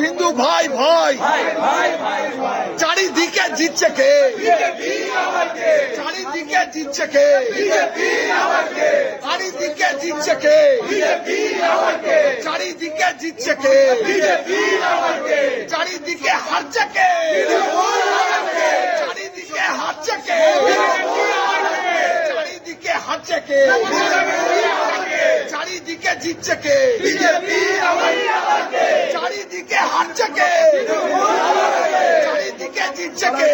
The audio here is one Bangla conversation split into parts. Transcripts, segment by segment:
হিন্দু ভাই ভাই চারিদিকে জিতছে কে? চারিদিকে জিতছে কে? চারিদিকে জিতছে কে? চারিদিকে জিতছে কে? চারিদিকে হারছে কে? চারিদিকে হারছে কে? চারিদিকে হারছে কে? চারিদিকে জিতছে কে? চারিদিকে হারছে কে? চারিদিকে জিতছে কে?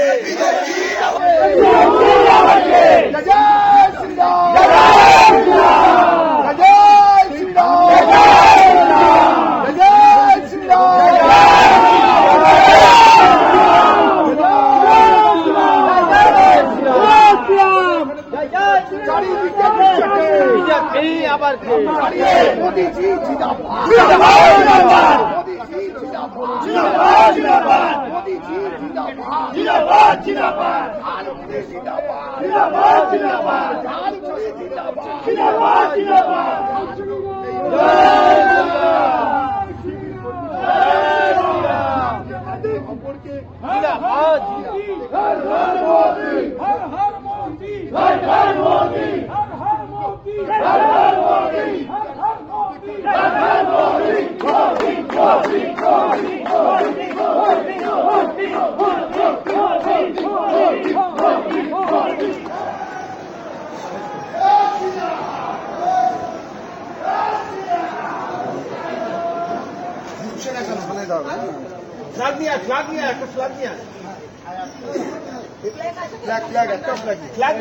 আবার মোদি জি জিন্দাবাদ, মোদি জি জিন্দাবাদ, মোদি জি জিন্দাবাদ, জিন্দাবাদ জিন্দাবাদ, মোদি জিন্দাবাদ, জিন্দাবাদ জিন্দাবাদ, মোদি জিন্দাবাদ, জিন্দাবাদ জিন্দাবাদ, জিন্দাবাদ হর হর মোদি, হর হর মোদি, হর হর মোদি, হর হর মোদি, হর হর মোদি, হর হর মোদি, হর হর মোদি, মোদি মোদি মোদি মোদি মোদি মোদি মোদি। ফ্ল্যাগ নিয়ে ফ্ল্যাগ নিয়ে একটা ফ্ল্যাগ নিয়ে ফ্ল্যাগ ফ্ল্যাগ একটা ফ্ল্যাগ ফ্ল্যাগ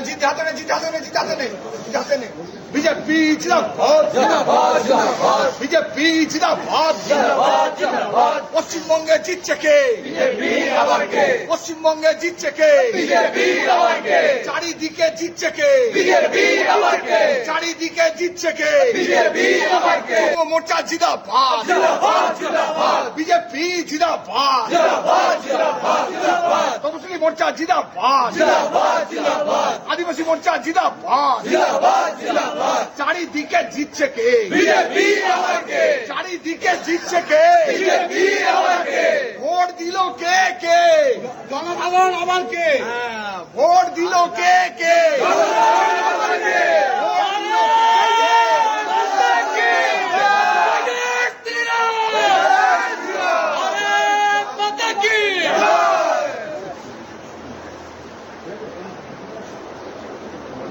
जीत जाते नहीं, जीत जाते नहीं, जीत जाते नहीं, जीत जाते नहीं। बीजेपी जिंदाबाद, जिंदाबाद, जिंदाबाद। बीजेपी जिंदाबाद, जिंदाबाद, जिंदाबाद। পশ্চিমবঙ্গে জিতছে কে? বিজেপি আবার কে? পশ্চিমবঙ্গে জিতছে কে? বিজেপি আবার কে? চারিদিকে জিতছে কে? বিজেপি আবার কে? চারিদিকে জিতছে কে? বিজেপি আবার কে? যুব মোর্চা জিন্দাবাদ, জিন্দাবাদ, জিন্দাবাদ। বিজেপি জিন্দাবাদ, জিন্দাবাদ, জিন্দাবাদ, জিন্দাবাদ। তপশিলি মোর্চা জিন্দাবাদ, জিন্দাবাদ, জিন্দাবাদ। আদিবাসী মোর্চা জিন্দাবাদ, জিন্দাবাদ, জিন্দাবাদ। চারিদিকে জিতছে কে? বিজেপি আবার কে? চারিদিকে জিতছে কে? বিজেপি আবার কে? ভোট দিল কে কে? জনসাধারণ আবার কে? ভোট দিল কে কে?